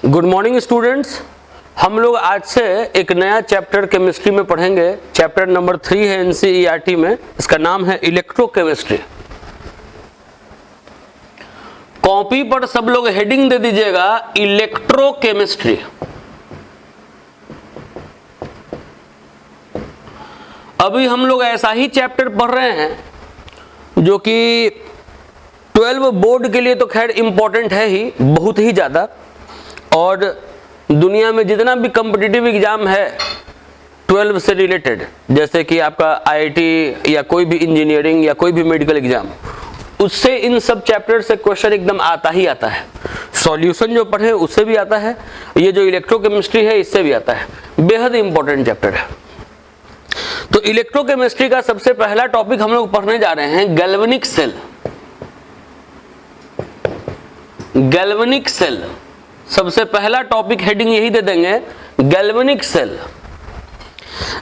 Good morning students. हम लोग आज से एक नया चैप्टर केमिस्ट्री में पढ़ेंगे। चैप्टर नंबर 3 है एनसीईआरटी में। इसका नाम है इलेक्ट्रोकेमिस्ट्री। कॉपी पर सब लोग हेडिंग दे दीजिएगा इलेक्ट्रोकेमिस्ट्री। अभी हम लोग ऐसा ही चैप्टर पढ़ रहे हैं जो कि 12 बोर्ड के लिए तो खैर इंपॉर्टेंट है ही, बहुत ही ज़्यादा। और दुनिया में जितना भी कॉम्पिटिटिव एग्जाम है 12 से रिलेटेड, जैसे कि आपका आईआईटी या कोई भी इंजीनियरिंग या कोई भी मेडिकल एग्जाम, उससे इन सब चैप्टर से क्वेश्चन एकदम आता ही आता है। सॉल्यूशन जो पढ़े उससे भी आता है, ये जो इलेक्ट्रोकेमिस्ट्री है इससे भी आता है। बेहद इंपॉर्टेंट चैप्टर है। तो इलेक्ट्रोकेमिस्ट्री का सबसे पहला टॉपिक हम लोग पढ़ने जा रहे हैं गैल्वेनिक सेल। गैल्वेनिक सेल सबसे पहला टॉपिक हेडिंग यही दे देंगे, गैल्वेनिक सेल।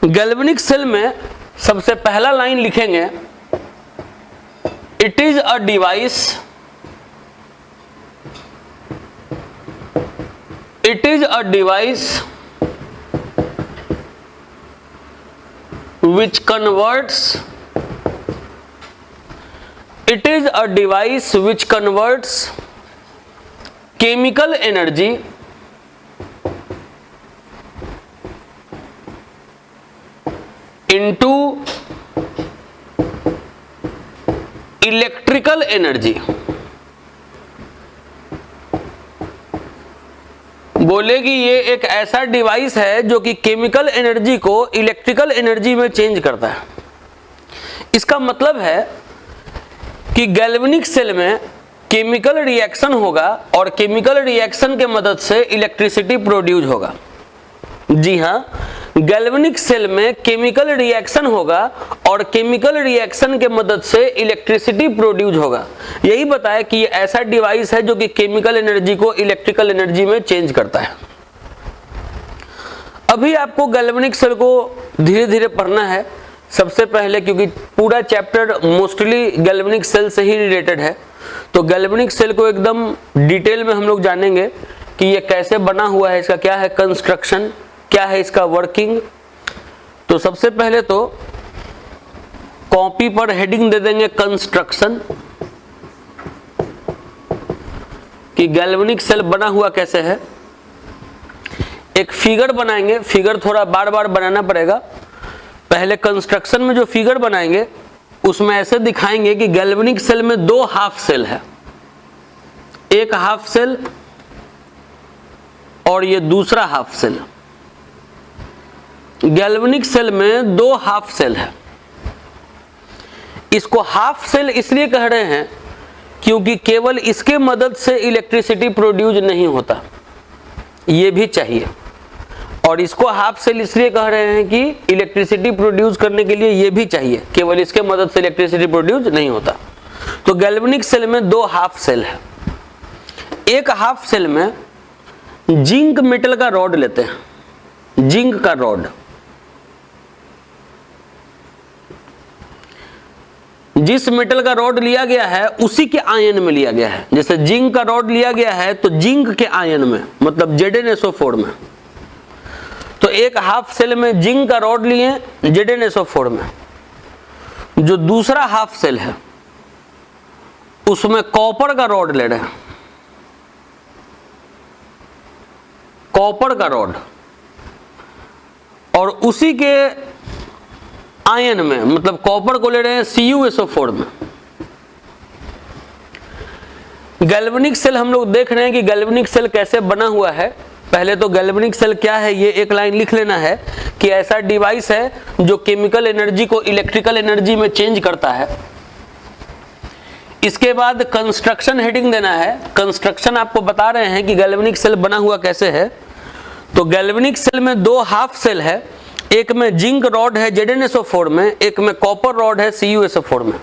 गैल्वेनिक सेल में सबसे पहला लाइन लिखेंगे, it is a device, it is a device which converts, it is a device which converts chemical energy into electrical energy। बोले कि ये एक ऐसा डिवाइस है जो कि केमिकल एनर्जी को इलेक्ट्रिकल एनर्जी में चेंज करता है। इसका मतलब है कि गैल्वेनिक सेल में केमिकल रिएक्शन होगा और केमिकल रिएक्शन के मदद से इलेक्ट्रिसिटी प्रोड्यूस होगा। जी हाँ, गैल्वेनिक सेल में केमिकल रिएक्शन होगा और केमिकल रिएक्शन के मदद से इलेक्ट्रिसिटी प्रोड्यूस होगा। यही बताया कि ये ऐसा डिवाइस है जो कि केमिकल एनर्जी को इलेक्ट्रिकल एनर्जी में चेंज करता है। अभी आपको गैल्वेनिक सेल को धीरे धीरे पढ़ना है सबसे पहले, क्योंकि पूरा चैप्टर मोस्टली गैल्वेनिक सेल से ही रिलेटेड है। तो गैल्वेनिक सेल को एकदम डिटेल में हम लोग जानेंगे कि ये कैसे बना हुआ है, इसका क्या है कंस्ट्रक्शन, क्या है इसका वर्किंग। तो सबसे पहले तो कॉपी पर हेडिंग दे देंगे कंस्ट्रक्शन, कि गैल्वेनिक सेल बना हुआ कैसे है। एक फिगर बनाएंगे, फिगर थोड़ा बार बार बनाना पड़ेगा। पहले कंस्ट्रक्शन में जो फिगर बनाएंगे उसमें ऐसे दिखाएंगे कि गैल्वेनिक सेल में 2 हाफ सेल है, एक हाफ सेल और ये दूसरा हाफ सेल। गैल्वेनिक सेल में 2 हाफ सेल है। इसको हाफ सेल इसलिए कह रहे हैं क्योंकि केवल इसके मदद से इलेक्ट्रिसिटी प्रोड्यूस नहीं होता, ये भी चाहिए। और इसको हाफ सेल इसलिए कह रहे हैं कि इलेक्ट्रिसिटी प्रोड्यूस करने के लिए ये भी चाहिए, केवल इसके मदद से इलेक्ट्रिसिटी प्रोड्यूस नहीं होता। तो गैल्वेनिक सेल में 2 हाफ सेल है। एक हाफ सेल में जिंक मेटल का रॉड लेते हैं, जिंक का रॉड। जिस मेटल का रॉड लिया गया है उसी के आयन में लिया गया है। जैसे जिंक का रॉड लिया गया है तो जिंक के आयन में, मतलब ZnSO4 में। तो एक हाफ सेल में जिंक का रॉड लिए ZnSO4 में। जो दूसरा हाफ सेल है उसमें कॉपर का रॉड ले रहे हैं, कॉपर का रॉड, और उसी के आयन में, मतलब कॉपर को ले रहे हैं CuSO4 में। गैल्वेनिक सेल हम लोग देख रहे हैं कि गैल्वेनिक सेल कैसे बना हुआ है। पहले तो गैल्वेनिक सेल क्या है ये एक लाइन लिख लेना है कि ऐसा डिवाइस है जो केमिकल एनर्जी को इलेक्ट्रिकल एनर्जी में चेंज करता है। इसके बाद कंस्ट्रक्शन हेडिंग देना है। कंस्ट्रक्शन आपको बता रहे हैं कि गैल्वेनिक सेल बना हुआ कैसे है। तो गैल्वेनिक सेल में 2 हाफ सेल है, एक में जिंक रॉड है ZnSO4 में, एक में कॉपर रॉड है CuSO4 में।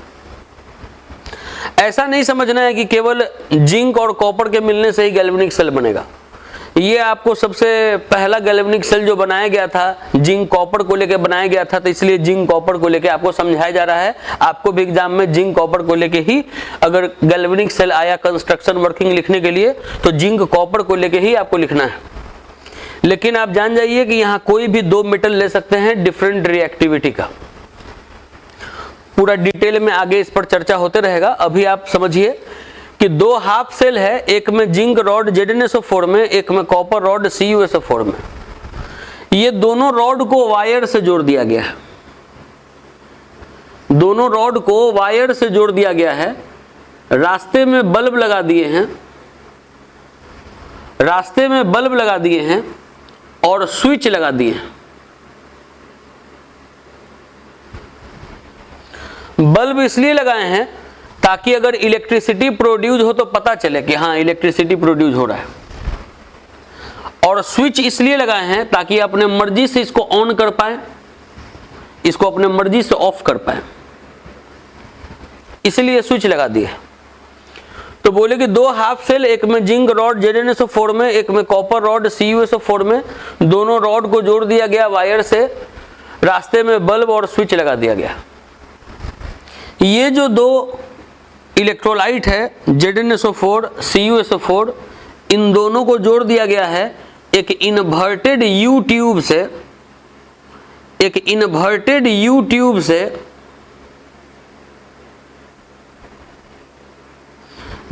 ऐसा नहीं समझना है कि केवल जिंक और कॉपर के मिलने से ही गैल्वेनिक सेल बनेगा। ये आपको सबसे पहला गैल्वेनिक सेल जो बनाया गया था जिंक कॉपर को लेकर बनाया गया था, तो इसलिए जिंक कॉपर को लेकर आपको समझाया जा रहा है। आपको भी एग्जाम में जिंक कॉपर को लेकर ही अगर गैल्वेनिक सेल आया कंस्ट्रक्शन वर्किंग लिखने के लिए तो जिंक कॉपर को लेकर ही आपको लिखना है। लेकिन आप जान जाइए कि यहाँ कोई भी दो मेटल ले सकते हैं डिफरेंट रिएक्टिविटी का। पूरा डिटेल में आगे इस पर चर्चा होते रहेगा। अभी आप समझिए कि दो हाफ सेल है, एक में जिंक रॉड ZnSO4 में, एक में कॉपर रॉड CuSO4 में। ये दोनों रॉड को वायर से जोड़ दिया गया है, दोनों रॉड को वायर से जोड़ दिया गया है। रास्ते में बल्ब लगा दिए हैं, रास्ते में बल्ब लगा दिए हैं और स्विच लगा दिए हैं। बल्ब इसलिए लगाए हैं ताकि अगर इलेक्ट्रिसिटी प्रोड्यूस हो तो पता चले कि हाँ इलेक्ट्रिसिटी प्रोड्यूस हो रहा है। और स्विच इसलिए लगाए हैं ताकि अपने मर्जी से इसको ऑन कर पाए, इसको अपने मर्जी से ऑफ कर पाए, इसलिए स्विच लगा दिए। तो बोले कि दो हाफ सेल, एक में जिंक रॉड ZnSO4 में, एक में कॉपर रॉड CuSO4 में, दोनों रॉड को जोड़ दिया गया वायर से, रास्ते में बल्ब और स्विच लगा दिया गया। ये जो दो इलेक्ट्रोलाइट है ZnSO4 CuSO4, इन दोनों को जोड़ दिया गया है एक इन्वर्टेड U ट्यूब से, एक इन्वर्टेड U ट्यूब से,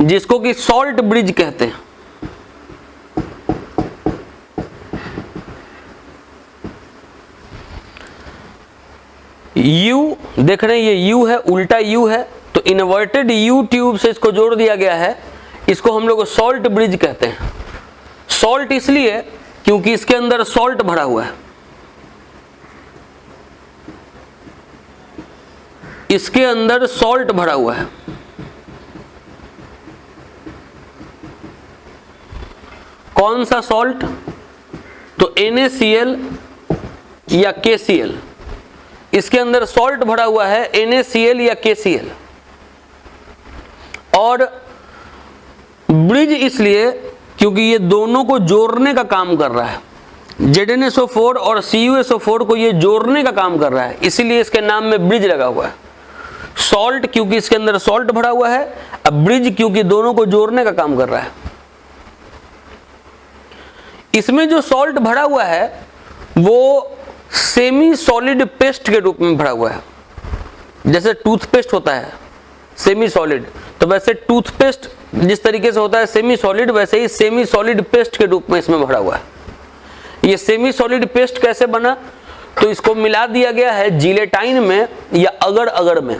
जिसको कि सॉल्ट ब्रिज कहते हैं। U देख रहे हैं, ये U है, उल्टा U है, तो इन्वर्टेड U ट्यूब से इसको जोड़ दिया गया है। इसको हम लोग सॉल्ट ब्रिज कहते हैं। सॉल्ट इसलिए क्योंकि इसके अंदर सॉल्ट भरा हुआ है, इसके अंदर सॉल्ट भरा हुआ है। कौन सा सॉल्ट? तो NaCl या KCl, इसके अंदर सॉल्ट भरा हुआ है, NaCl या KCl। और ब्रिज इसलिए क्योंकि ये दोनों को जोड़ने का काम कर रहा है। ZnSO4 और CuSO4 को ये जोड़ने का काम कर रहा है, इसीलिए इसके नाम में ब्रिज लगा हुआ है। सॉल्ट क्योंकि इसके अंदर सॉल्ट भरा हुआ है, अब ब्रिज क्योंकि दोनों को जोड़ने का काम कर रहा है। इसमें जो सॉल्ट भरा हुआ है वो सेमी सॉलिड पेस्ट के रूप में भरा हुआ है। जैसे टूथपेस्ट होता है सेमी सॉलिड, तो वैसे टूथपेस्ट जिस तरीके से होता है सेमी सॉलिड, वैसे ही सेमी सॉलिड पेस्ट के रूप में इसमें भरा हुआ है। ये सेमी सॉलिड पेस्ट कैसे बना? तो इसको मिला दिया गया है जिलेटाइन में या अगर अगर में।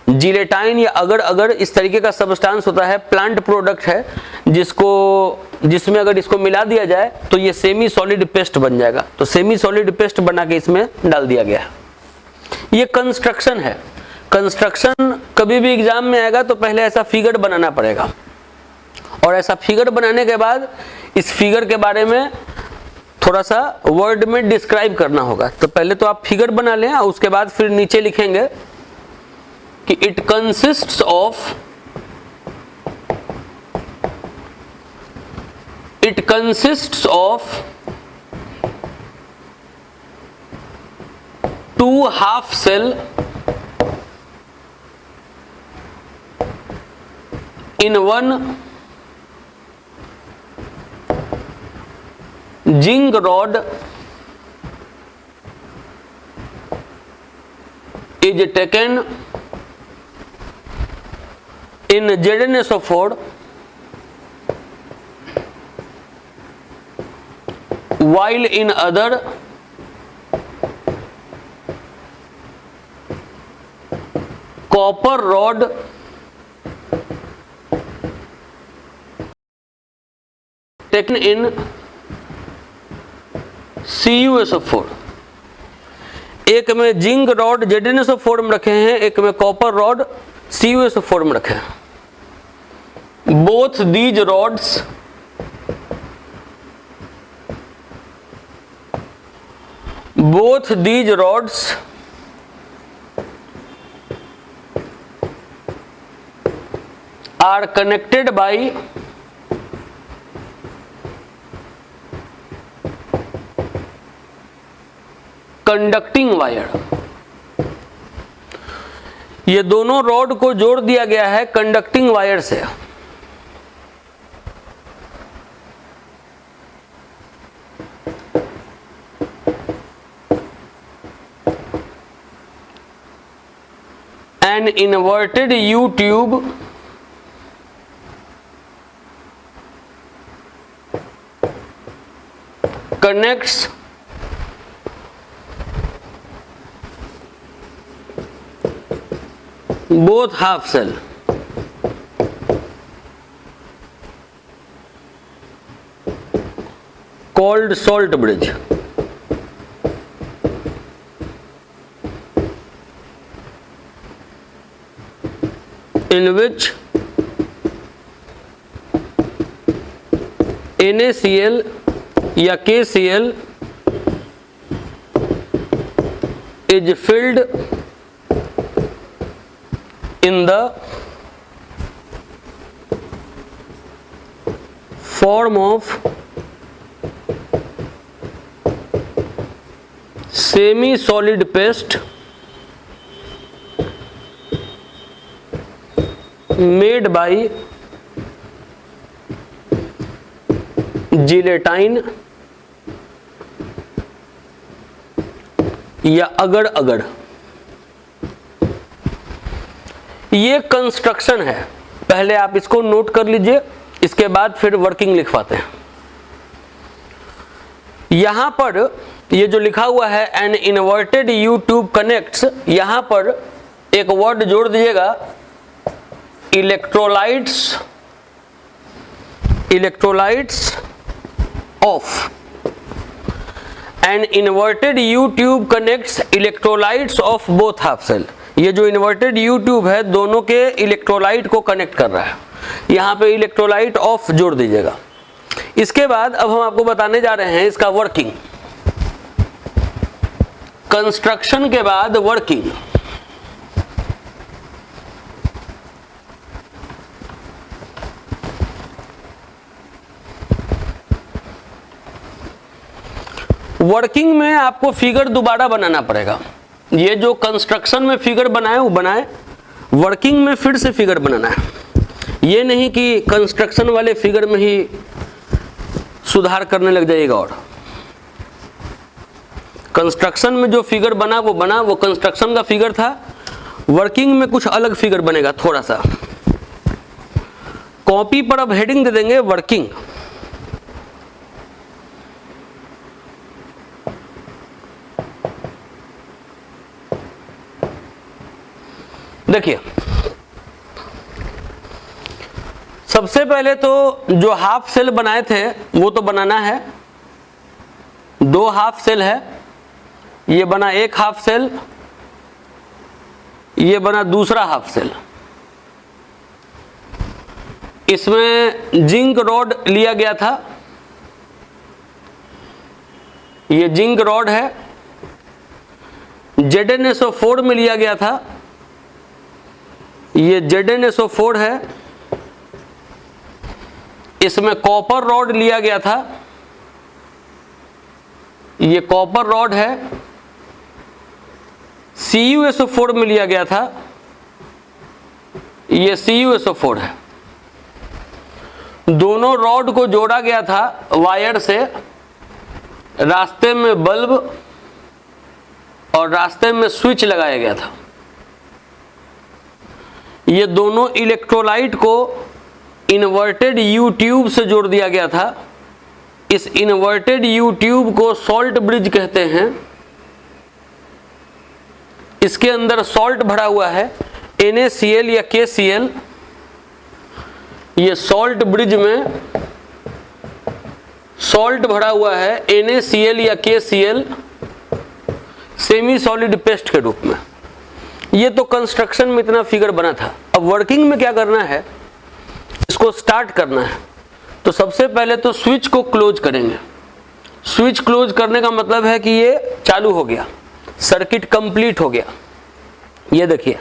जिलेटाइन या अगर अगर इस तरीके का सब्सटेंस होता है, प्लांट प्रोडक्ट है, जिसमें अगर इसको मिला दिया जाए तो ये सेमी सॉलिड पेस्ट बन जाएगा। तो सेमी सॉलिड पेस्ट बना के इसमें डाल दिया गया है। ये कंस्ट्रक्शन है। कंस्ट्रक्शन कभी भी एग्जाम में आएगा तो पहले ऐसा फिगर बनाना पड़ेगा, और ऐसा फिगर बनाने के बाद इस फिगर के बारे में थोड़ा सा वर्ड में डिस्क्राइब करना होगा। तो पहले तो आप फिगर बना लें, उसके बाद फिर नीचे लिखेंगे कि it consists of two half cell in one zinc rod is taken in ZnSO4 while in other copper rod taken in CuSO4। एक में जिंक रॉड ZnSO4 में रखे हैं, एक में कॉपर रॉड CuSO4 में रखे हैं। Both these rods are connected by conducting wire. ये दोनों रॉड को जोड़ दिया गया है कंडक्टिंग वायर से। An inverted U tube connects both half cell called salt bridge. In which NaCl या KCl is filled in the form of semi-solid paste made by जिलेटाइन या अगड़ अगड़। ये कंस्ट्रक्शन है, पहले आप इसको नोट कर लीजिए, इसके बाद फिर वर्किंग लिखवाते हैं। यहां पर ये जो लिखा हुआ है an inverted U tube connects, यहां पर एक वर्ड जोड़ दीजिएगा electrolytes of. An inverted U tube connects electrolytes of both half cell. ये जो इन्वर्टेड यू ट्यूब है दोनों के इलेक्ट्रोलाइट को कनेक्ट कर रहा है, यहां पे इलेक्ट्रोलाइट ऑफ जोड़ दीजिएगा। इसके बाद अब हम आपको बताने जा रहे हैं इसका वर्किंग। कंस्ट्रक्शन के बाद वर्किंग। वर्किंग में आपको फिगर दोबारा बनाना पड़ेगा। ये जो कंस्ट्रक्शन में फिगर बनाए वो बनाए, वर्किंग में फिर से फिगर बनाना है। ये नहीं कि कंस्ट्रक्शन वाले फिगर में ही सुधार करने लग जाएगा। और कंस्ट्रक्शन में जो फिगर बना, वो कंस्ट्रक्शन का फिगर था। वर्किंग में कुछ अलग फिगर बनेगा थोड़ा सा। कॉपी पर अब हेडिंग दे देंगे वर्किंग। देखिए, सबसे पहले तो जो हाफ सेल बनाए थे वो तो बनाना है। दो हाफ सेल है, ये बना एक हाफ सेल, ये बना दूसरा हाफ सेल। इसमें जिंक रॉड लिया गया था, ये जिंक रॉड है। ZnSO4 में लिया गया था, ये ZnSO4 है। इसमें कॉपर रॉड लिया गया था, ये कॉपर रॉड है। CuSO4 में लिया गया था, ये CuSO4 है। दोनों रॉड को जोड़ा गया था वायर से। रास्ते में बल्ब और रास्ते में स्विच लगाया गया था। ये दोनों इलेक्ट्रोलाइट को इन्वर्टेड यू ट्यूब से जोड़ दिया गया था। इस इन्वर्टेड यू ट्यूब को सॉल्ट ब्रिज कहते हैं। इसके अंदर सॉल्ट भरा हुआ है, NaCl या KCl। ये सॉल्ट ब्रिज में सॉल्ट भरा हुआ है, NaCl या KCl, सेमी सॉलिड पेस्ट के रूप में। ये तो कंस्ट्रक्शन में इतना फिगर बना था। अब वर्किंग में क्या करना है, इसको स्टार्ट करना है। तो सबसे पहले तो स्विच को क्लोज करेंगे। स्विच क्लोज करने का मतलब है कि ये चालू हो गया, सर्किट कंप्लीट हो गया। ये देखिए,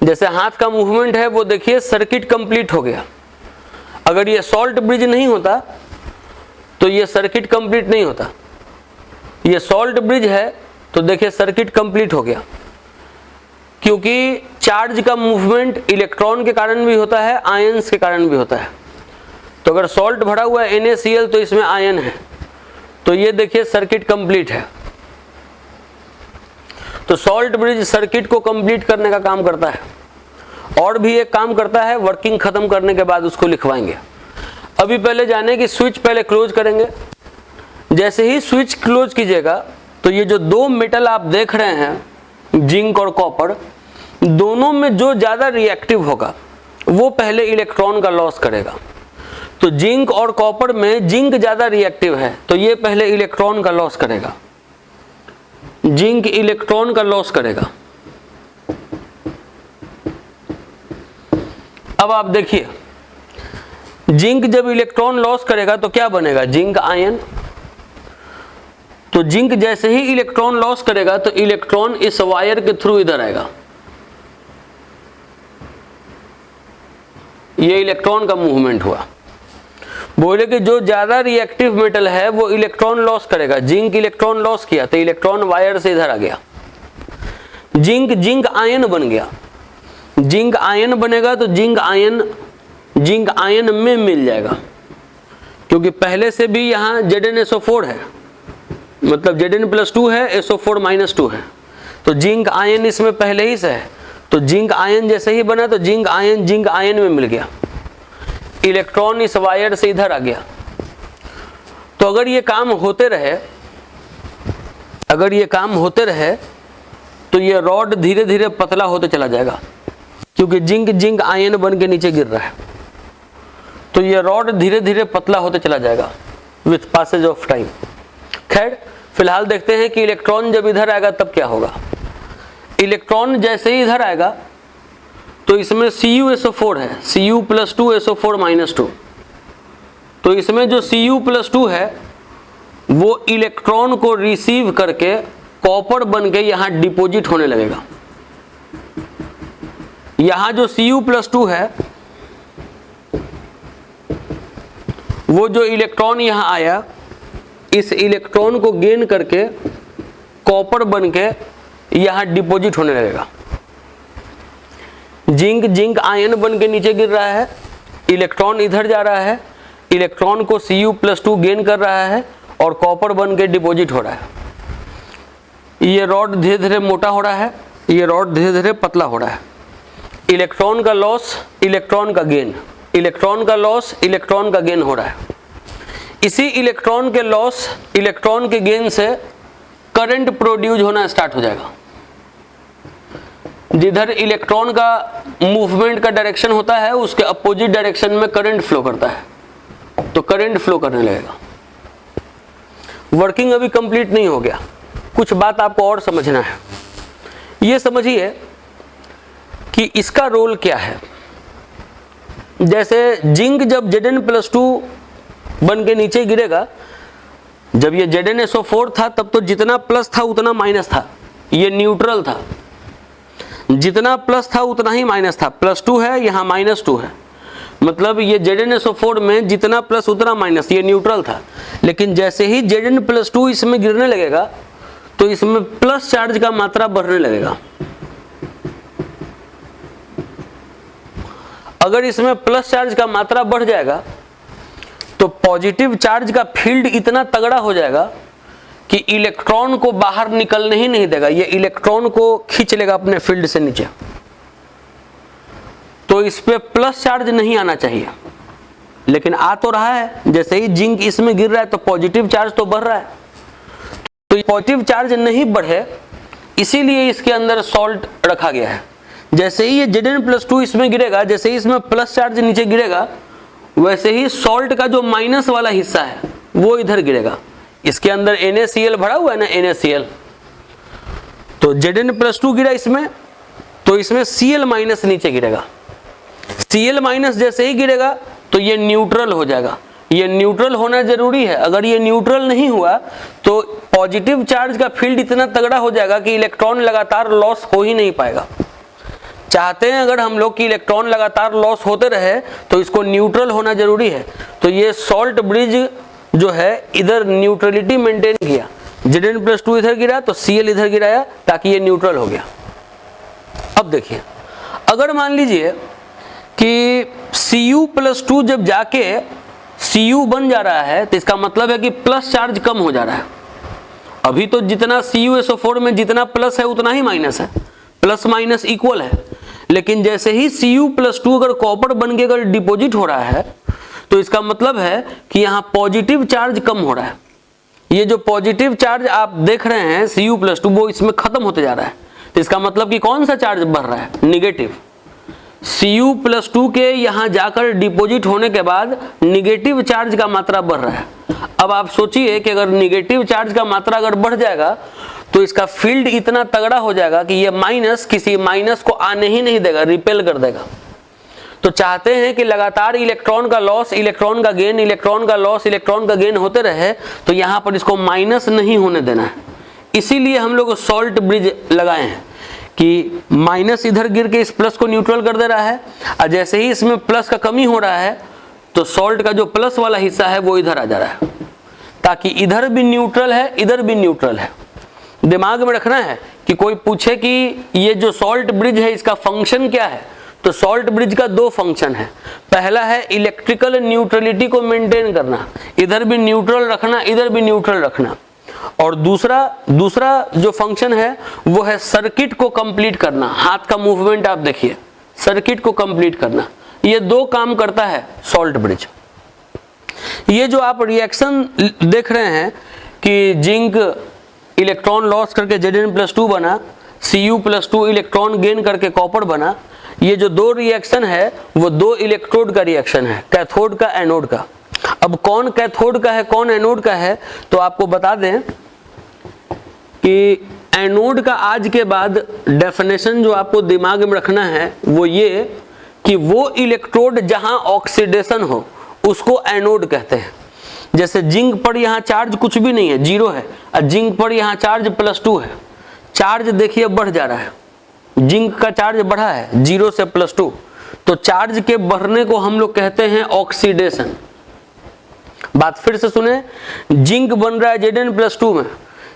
जैसे हाथ का मूवमेंट है वो देखिए, सर्किट कंप्लीट हो गया। अगर ये सॉल्ट ब्रिज नहीं होता तो ये सर्किट कंप्लीट नहीं होता। ये सॉल्ट ब्रिज है तो देखिए सर्किट कंप्लीट हो गया, क्योंकि चार्ज का मूवमेंट इलेक्ट्रॉन के कारण भी होता है, आयंस के कारण भी होता है। तो अगर सॉल्ट भरा हुआ है NaCl तो इसमें आयन है, तो ये देखिए सर्किट कंप्लीट है। तो सॉल्ट ब्रिज सर्किट को कंप्लीट करने का काम करता है। और भी एक काम करता है, वर्किंग खत्म करने के बाद उसको लिखवाएंगे। अभी पहले जाने कि स्विच पहले क्लोज करेंगे। जैसे ही स्विच क्लोज कीजिएगा तो ये जो दो मेटल आप देख रहे हैं, जिंक और कॉपर, दोनों में जो ज्यादा रिएक्टिव होगा वो पहले इलेक्ट्रॉन का लॉस करेगा। तो जिंक और कॉपर में जिंक ज्यादा रिएक्टिव है तो ये पहले इलेक्ट्रॉन का लॉस करेगा, जिंक इलेक्ट्रॉन का लॉस करेगा। अब आप देखिए, जिंक जब इलेक्ट्रॉन लॉस करेगा तो क्या बनेगा, जिंक आयन। तो जिंक जैसे ही इलेक्ट्रॉन लॉस करेगा तो इलेक्ट्रॉन इस वायर के थ्रू इधर आएगा। ये इलेक्ट्रॉन का मूवमेंट हुआ। बोले कि जो ज्यादा रिएक्टिव मेटल है वो इलेक्ट्रॉन लॉस करेगा। जिंक इलेक्ट्रॉन लॉस किया तो इलेक्ट्रॉन वायर से इधर आ गया, जिंक आयन बन गया। जिंक आयन बनेगा तो जिंक आयन में मिल जाएगा, क्योंकि पहले से भी यहाँ ZnSO4 है, मतलब Zn+2 है, SO4 -2 है, तो जिंक आयन इसमें पहले ही से है। तो जिंक आयन जैसे ही बना तो जिंक आयन में मिल गया, इलेक्ट्रॉन इस वायर से इधर आ गया। तो अगर ये काम होते रहे तो ये रॉड धीरे धीरे पतला होते चला जाएगा, क्योंकि जिंक आयन बन के नीचे गिर रहा है। तो ये रॉड धीरे धीरे पतला होते चला जाएगा विथ पैसेज ऑफ टाइम। खैर फिलहाल देखते हैं कि इलेक्ट्रॉन जब इधर आएगा तब क्या होगा। इलेक्ट्रॉन जैसे ही इधर आएगा तो इसमें CuSO4 है, Cu+2 SO4 -2। तो इसमें जो Cu+2 है वो इलेक्ट्रॉन को रिसीव करके कॉपर बन के यहां डिपॉजिट होने लगेगा। यहां जो Cu+2 है वो जो इलेक्ट्रॉन यहां आया, इस इलेक्ट्रॉन को गेन करके कॉपर बन के यहां डिपॉजिट होने लगेगा। जिंक आयन बन के नीचे गिर रहा है, इलेक्ट्रॉन इधर जा रहा है, इलेक्ट्रॉन को Cu+2 गेन कर रहा है और कॉपर बन के डिपॉजिट हो रहा है। ये रॉड धीरे धीरे मोटा हो रहा है, ये रॉड धीरे धीरे पतला हो रहा है। इलेक्ट्रॉन का लॉस, इलेक्ट्रॉन का गेन, इलेक्ट्रॉन का लॉस, इलेक्ट्रॉन का गेन हो रहा है। इसी इलेक्ट्रॉन के लॉस, इलेक्ट्रॉन के गेन से करंट प्रोड्यूस होना स्टार्ट हो जाएगा। जिधर इलेक्ट्रॉन का मूवमेंट का डायरेक्शन होता है उसके अपोजिट डायरेक्शन में करंट फ्लो करता है, तो करंट फ्लो करने लगेगा। वर्किंग अभी कंप्लीट नहीं हो गया, कुछ बात आपको और समझना है। ये समझिए कि इसका रोल क्या है। जैसे जिंक जब Zn+2 बन के नीचे गिरेगा, जब ये ZnSO4 था तब तो जितना प्लस था उतना माइनस था, ये न्यूट्रल था। जितना प्लस था उतना ही माइनस था, +2 है यहाँ -2 है, मतलब ये ZnSO4 में जितना प्लस उतना माइनस, ये न्यूट्रल था। लेकिन जैसे ही Zn+2 इसमें गिरने लगेगा तो इसमें प्लस चार्ज का मात्रा बढ़ने लगेगा। अगर इसमें प्लस चार्ज का मात्रा बढ़ जाएगा तो पॉजिटिव चार्ज का फील्ड इतना तगड़ा हो जाएगा कि इलेक्ट्रॉन को बाहर निकलने ही नहीं देगा, ये इलेक्ट्रॉन को खींच लेगा अपने फील्ड से नीचे। तो इस पे प्लस चार्ज नहीं आना चाहिए, लेकिन आ तो रहा है। जैसे ही जिंक इसमें गिर रहा है तो पॉजिटिव चार्ज तो बढ़ रहा है, तो पॉजिटिव चार्ज नहीं बढ़े इसीलिए इसके अंदर सॉल्ट रखा गया है। जैसे ही ये Zn+2 इसमें गिरेगा, जैसे ही इसमें प्लस चार्ज नीचे गिरेगा, वैसे ही सॉल्ट का जो माइनस वाला हिस्सा है वो इधर गिरेगा। इसके अंदर NaCl भरा हुआ है ना, NaCl, तो Zn+2 गिरा इसमें, तो इसमें Cl- नीचे गिरेगा। Cl- जैसे ही गिरेगा तो ये न्यूट्रल हो जाएगा। ये न्यूट्रल होना जरूरी है, अगर ये न्यूट्रल नहीं हुआ तो पॉजिटिव चार्ज का फील्ड इतना तगड़ा हो जाएगा कि इलेक्ट्रॉन लगातार लॉस हो ही नहीं पाएगा। चाहते हैं अगर हम लोग कि इलेक्ट्रॉन लगातार लॉस होते रहे तो इसको न्यूट्रल होना जरूरी है। तो ये सॉल्ट ब्रिज जो है इधर न्यूट्रलिटी मेंटेन किया, Zn+2 इधर गिरा तो Cl इधर गिराया ताकि ये न्यूट्रल हो गया। अब देखिए, अगर मान लीजिए कि Cu+2 जब जाके Cu बन जा रहा है तो इसका मतलब है कि प्लस चार्ज कम हो जा रहा है। अभी तो जितना CuSO4 में जितना प्लस है उतना ही माइनस है, प्लस माइनस इक्वल है। लेकिन जैसे ही Cu+2 अगर कॉपर बन के अगर डिपॉजिट हो रहा है तो इसका मतलब है कि यहाँ पॉजिटिव चार्ज कम हो रहा है। ये जो पॉजिटिव चार्ज आप देख रहे हैं Cu+2 वो इसमें खत्म होते जा रहा है। तो इसका मतलब कि कौन सा चार्ज बढ़ रहा है? निगेटिव। Cu+2 के यहाँ जाकर डिपॉजिट होने के बाद निगेटिव चार्ज का मात्रा बढ़ रहा है। अब आप सोचिए कि अगर निगेटिव चार्ज का मात्रा अगर बढ़ जाएगा तो इसका फील्ड इतना तगड़ा हो जाएगा कि ये माइनस किसी माइनस को आने ही नहीं देगा, रिपेल कर देगा। तो चाहते हैं कि लगातार इलेक्ट्रॉन का लॉस, इलेक्ट्रॉन का गेन, इलेक्ट्रॉन का लॉस, इलेक्ट्रॉन का गेन होते रहे, तो यहाँ पर इसको माइनस नहीं होने देना है। इसीलिए हम लोग सॉल्ट ब्रिज लगाए हैं कि माइनस इधर गिर के इस प्लस को न्यूट्रल कर दे रहा है, और जैसे ही इसमें प्लस का कमी हो रहा है तो सॉल्ट का जो प्लस वाला हिस्सा है वो इधर आ जा रहा है, ताकि इधर भी न्यूट्रल है, इधर भी न्यूट्रल है। दिमाग में रखना है कि कोई पूछे कि ये जो सॉल्ट ब्रिज है इसका फंक्शन क्या है, तो सॉल्ट ब्रिज का दो फंक्शन है। पहला है इलेक्ट्रिकल न्यूट्रलिटी को मेंटेन करना, इधर भी न्यूट्रल रखना, इधर भी न्यूट्रल रखना। और दूसरा जो फंक्शन है वो है सर्किट को कंप्लीट करना। हाथ का मूवमेंट आप देखिए, सर्किट को कंप्लीट करना, ये दो काम करता है सॉल्ट ब्रिज। ये जो आप रिएक्शन देख रहे हैं कि जिंक इलेक्ट्रॉन लॉस करके Zn+2 बना, Cu+2 इलेक्ट्रॉन गेन करके कॉपर बना, ये जो दो रिएक्शन है वो दो इलेक्ट्रोड का रिएक्शन है, कैथोड का, एनोड का। अब कौन कैथोड का है कौन एनोड का है, तो आपको बता दें कि एनोड का आज के बाद डेफिनेशन जो आपको दिमाग में रखना है वो ये कि वो इलेक्ट्रोड जहां ऑक्सीडेशन हो उसको एनोड कहते हैं। जैसे जिंक पर यहाँ चार्ज कुछ भी नहीं है, जीरो है, और जिंक पर यहाँ चार्ज +2 है। चार्ज देखिए बढ़ जा रहा है, जिंक का चार्ज बढ़ा है 0 से +2, तो चार्ज के बढ़ने को हम लोग कहते हैं ऑक्सीडेशन। बात फिर से सुने, जिंक बन रहा है Zn+2 में,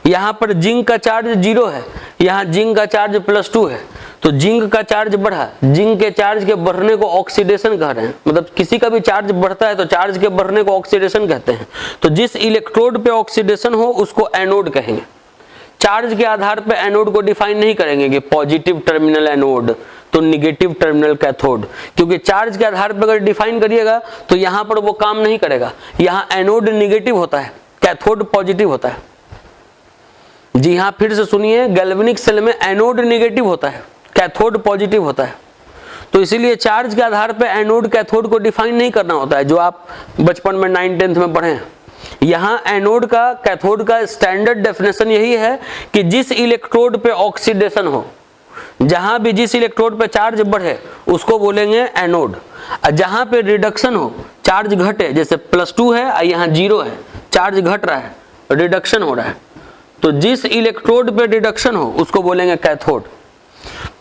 यहाँ पर जिंक का चार्ज 0 है, यहाँ जिंक का चार्ज +2 है, तो जिंक का चार्ज बढ़ा, जिंक के चार्ज के बढ़ने को ऑक्सीडेशन कह रहे हैं। मतलब किसी का भी चार्ज बढ़ता है तो चार्ज के बढ़ने को ऑक्सीडेशन कहते हैं। तो जिस इलेक्ट्रोड पे ऑक्सीडेशन हो उसको एनोड कहेंगे। चार्ज के आधार पे एनोड को डिफाइन नहीं करेंगे कि पॉजिटिव टर्मिनल एनोड तो निगेटिव टर्मिनल कैथोड, क्योंकि चार्ज के आधार पर अगर डिफाइन करिएगा तो यहाँ पर वो काम नहीं करेगा। यहाँ एनोड निगेटिव होता है, कैथोड पॉजिटिव होता है। जी हाँ, फिर से सुनिए, गैल्वेनिक सेल में एनोड निगेटिव होता है, कैथोड पॉजिटिव होता है। तो इसीलिए चार्ज के आधार पर एनोड कैथोड को डिफाइन नहीं करना होता है, जो आप बचपन में 9th-10th में पढ़े हैं। यहाँ एनोड का, कैथोड का स्टैंडर्ड डेफिनेशन यही है कि जिस इलेक्ट्रोड पे ऑक्सीडेशन हो, जहां भी जिस इलेक्ट्रोड पे चार्ज बढ़े उसको बोलेंगे एनोड। और जहां पे रिडक्शन हो, चार्ज घटे, जैसे +2 है और यहाँ 0 है, चार्ज घट रहा है, रिडक्शन हो रहा है, तो जिस इलेक्ट्रोड पे रिडक्शन हो उसको बोलेंगे कैथोड।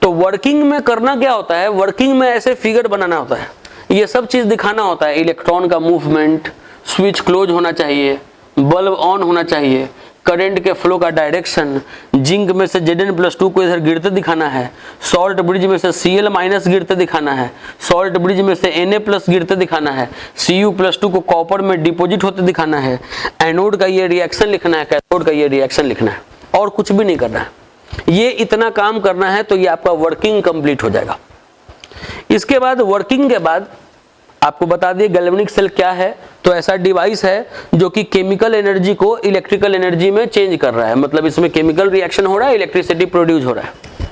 तो वर्किंग में करना क्या होता है, वर्किंग में ऐसे फिगर बनाना होता है, ये सब चीज दिखाना होता है। इलेक्ट्रॉन का मूवमेंट, स्विच क्लोज होना चाहिए, बल्ब ऑन होना चाहिए, करंट के फ्लो का डायरेक्शन, जिंक में से Zn+2 को इधर गिरते दिखाना है, सॉल्ट ब्रिज में से Cl- गिरते दिखाना है, सॉल्ट ब्रिज में से Na+ गिरते दिखाना है, Cu+2 को कॉपर में डिपॉजिट होते दिखाना है, एनोड का ये रिएक्शन लिखना है, कैथोड का ये रिएक्शन लिखना है, और कुछ भी नहीं करना है। ये इतना काम करना है तो ये आपका वर्किंग कंप्लीट हो जाएगा। इसके बाद वर्किंग के बाद आपको बता दिए गैल्वेनिक सेल क्या है। तो ऐसा डिवाइस है जो कि केमिकल एनर्जी को इलेक्ट्रिकल एनर्जी में चेंज कर रहा है, मतलब इसमें केमिकल रिएक्शन हो रहा है, इलेक्ट्रिसिटी प्रोड्यूस हो रहा है।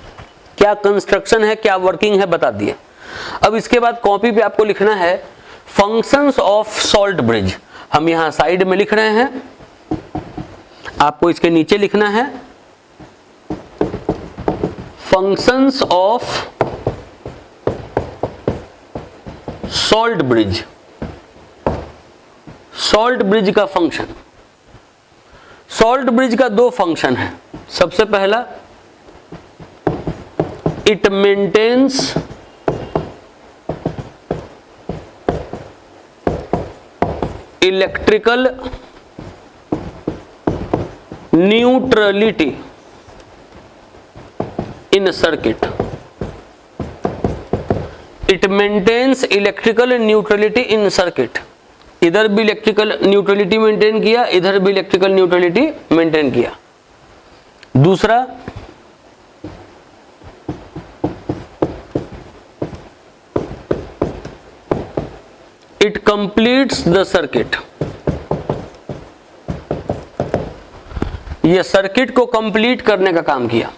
क्या कंस्ट्रक्शन है, क्या वर्किंग है, बता दिए। अब इसके बाद कॉपी पे आपको लिखना है फंक्शंस ऑफ सॉल्ट ब्रिज। हम यहाँ साइड में लिख रहे हैं, आपको इसके नीचे लिखना है functions of salt bridge. Salt bridge का फंक्शन, सॉल्ट ब्रिज का दो फंक्शन है। सबसे पहला, it maintains electrical neutrality in circuit, it maintains electrical neutrality in circuit. इधर भी इलेक्ट्रिकल न्यूट्रलिटी मेंटेन किया, इधर भी इलेक्ट्रिकल न्यूट्रलिटी मेंटेन किया। दूसरा, इट कंप्लीट्स द सर्किट, ये सर्किट को कंप्लीट करने का काम किया।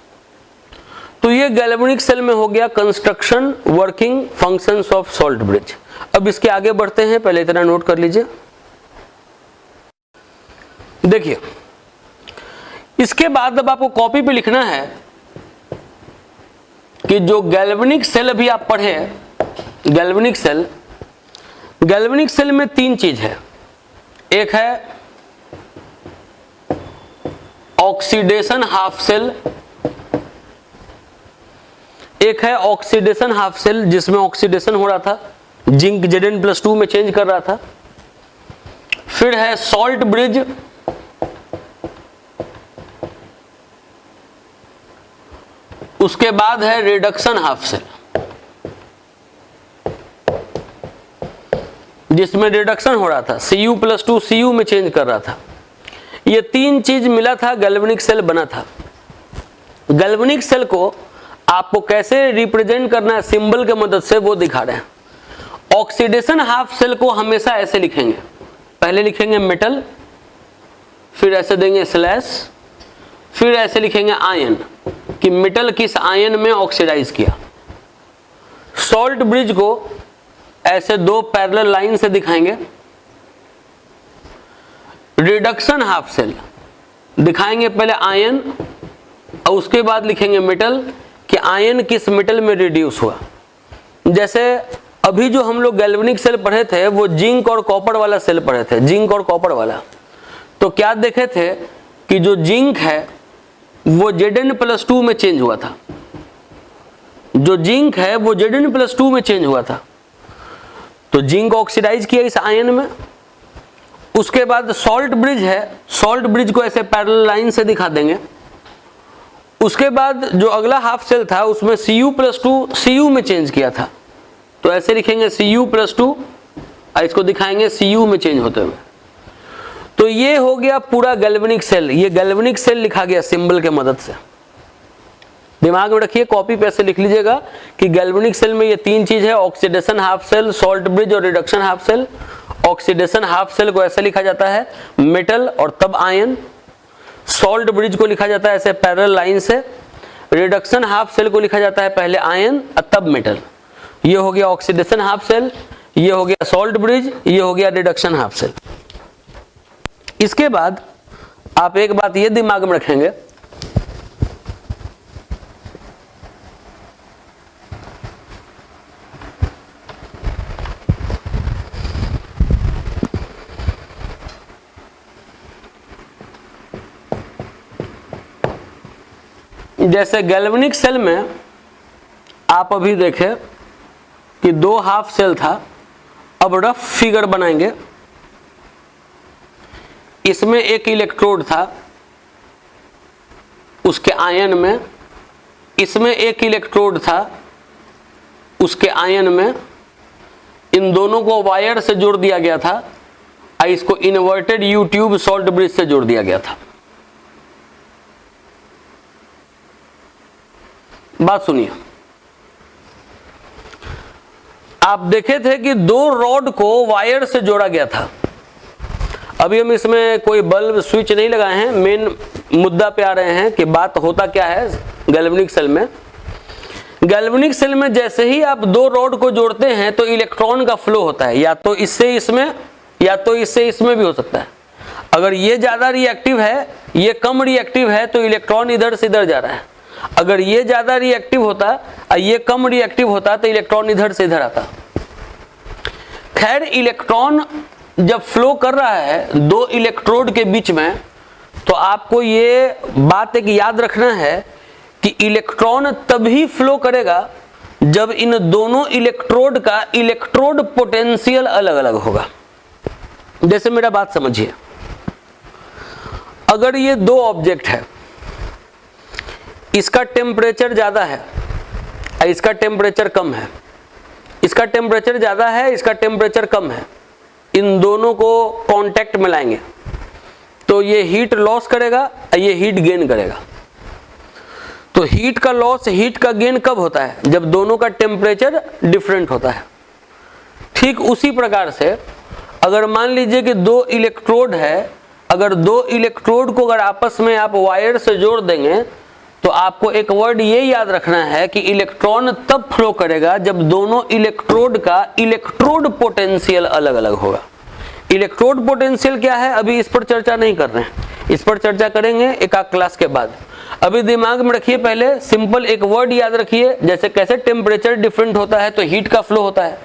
तो ये गैल्वेनिक सेल में हो गया construction, working, functions of salt bridge. अब इसके आगे बढ़ते हैं, पहले इतना नोट कर लीजिए। देखिए, इसके बाद अब आपको कॉपी पे लिखना है कि जो गैल्वेनिक सेल अभी आप पढ़े, गैल्वेनिक सेल में तीन चीज है। एक है ऑक्सीडेशन हाफ सेल, एक है ऑक्सीडेशन हाफ सेल जिसमें ऑक्सीडेशन हो रहा था, जिंक Zn+2 में चेंज कर रहा था। फिर है सॉल्ट ब्रिज, उसके बाद है रिडक्शन हाफ सेल जिसमें रिडक्शन हो रहा था, Cu+2 Cu में चेंज कर रहा था। ये तीन चीज मिला था, गैल्वेनिक सेल बना था। गैल्वेनिक सेल को आपको कैसे रिप्रेजेंट करना है सिंबल के मदद से, वो दिखा रहे हैं। ऑक्सीडेशन हाफ सेल को हमेशा ऐसे लिखेंगे, पहले लिखेंगे मेटल, फिर ऐसे देंगे स्लैश, फिर ऐसे लिखेंगे आयन कि मेटल किस आयन में ऑक्सीडाइज किया। सॉल्ट ब्रिज को ऐसे दो पैरेलल लाइन से दिखाएंगे। रिडक्शन हाफ सेल दिखाएंगे पहले आयन और उसके बाद लिखेंगे मेटल कि आयन किस मेटल में रिड्यूस हुआ। जैसे अभी जो हम लोग गैल्वेनिक सेल पढ़े थे वो जिंक और कॉपर वाला सेल पढ़े थे, जिंक और कॉपर वाला। तो क्या देखे थे कि जो जिंक है वो Zn+2 में चेंज हुआ था, जो जिंक है वो Zn+2 में चेंज हुआ था। तो जिंक ऑक्सीडाइज किया इस आयन में। उसके बाद सॉल्ट ब्रिज है, सॉल्ट ब्रिज को ऐसे पैरेलल लाइन से दिखा देंगे। उसके बाद जो अगला हाफ सेल था उसमें Cu+2 Cu में चेंज किया था, तो ऐसे लिखेंगे Cu+2 और इसको दिखाएंगे Cu में चेंज होते हुए। तो ये हो गया पूरा गैल्वेनिक सेल। ये गैल्वेनिक सेल लिखा गया सिंबल के मदद से। दिमाग में रखिए, कॉपी पे ऐसे लिख लीजिएगा कि गैल्वेनिक सेल में ये तीन चीज है, oxidation half cell, salt bridge और reduction half cell. Oxidation half cell को ऐसे लिखा जाता है मेटल और तब आयन। सॉल्ट ब्रिज को लिखा जाता है ऐसे पैरेलल लाइन से। रिडक्शन हाफ सेल को लिखा जाता है पहले आयन और तब मेटल। ये हो गया ऑक्सीडेशन हाफ सेल, ये हो गया सॉल्ट ब्रिज, ये हो गया रिडक्शन हाफ सेल। इसके बाद आप एक बात ये दिमाग में रखेंगे, जैसे गैल्वेनिक सेल में आप अभी देखें कि दो हाफ सेल था। अब रफ फिगर बनाएंगे। इसमें एक इलेक्ट्रोड था उसके आयन में, इसमें एक इलेक्ट्रोड था उसके आयन में। इन दोनों को वायर से जोड़ दिया गया था और इसको inverted U tube salt bridge से जोड़ दिया गया था। बात सुनिए, आप देखे थे कि दो रॉड को वायर से जोड़ा गया था। अभी हम इसमें कोई बल्ब स्विच नहीं लगाए हैं, मेन मुद्दा पे आ रहे हैं कि बात होता क्या है गैल्वेनिक सेल में। गैल्वेनिक सेल में जैसे ही आप दो रॉड को जोड़ते हैं तो इलेक्ट्रॉन का फ्लो होता है, या तो इससे इसमें या तो इससे इसमें भी हो सकता है। अगर ये ज्यादा रिएक्टिव है, ये कम रिएक्टिव है, तो इलेक्ट्रॉन इधर से इधर जा रहा है। अगर ये ज्यादा रिएक्टिव होता और ये कम रिएक्टिव होता तो इलेक्ट्रॉन इधर से इधर आता। खैर, इलेक्ट्रॉन जब फ्लो कर रहा है दो इलेक्ट्रोड के बीच में, तो आपको ये बात एक याद रखना है कि इलेक्ट्रॉन तभी फ्लो करेगा जब इन दोनों इलेक्ट्रोड का इलेक्ट्रोड पोटेंशियल अलग अलग होगा। जैसे मेरा बात समझिए, अगर ये दो ऑब्जेक्ट है, इसका टेम्परेचर ज्यादा है, इसका टेम्परेचर कम है, इसका टेम्परेचर ज्यादा है, इसका टेम्परेचर कम है, इन दोनों को कांटेक्ट में लाएंगे तो ये हीट लॉस करेगा, ये हीट गेन करेगा। तो हीट का लॉस, हीट का गेन कब होता है? जब दोनों का टेम्परेचर डिफरेंट होता है। ठीक उसी प्रकार से अगर मान लीजिए कि दो इलेक्ट्रोड है, अगर दो इलेक्ट्रोड को अगर आपस में आप वायर से जोड़ देंगे तो आपको एक वर्ड ये याद रखना है कि इलेक्ट्रॉन तब फ्लो करेगा जब दोनों इलेक्ट्रोड का इलेक्ट्रोड पोटेंशियल अलग अलग होगा। इलेक्ट्रोड पोटेंशियल क्या है अभी इस पर चर्चा नहीं कर रहे हैं, इस पर चर्चा करेंगे एक आध क्लास के बाद। अभी दिमाग में रखिए, पहले सिंपल एक वर्ड याद रखिए, जैसे कैसे टेम्परेचर डिफरेंट होता है तो हीट का फ्लो होता है,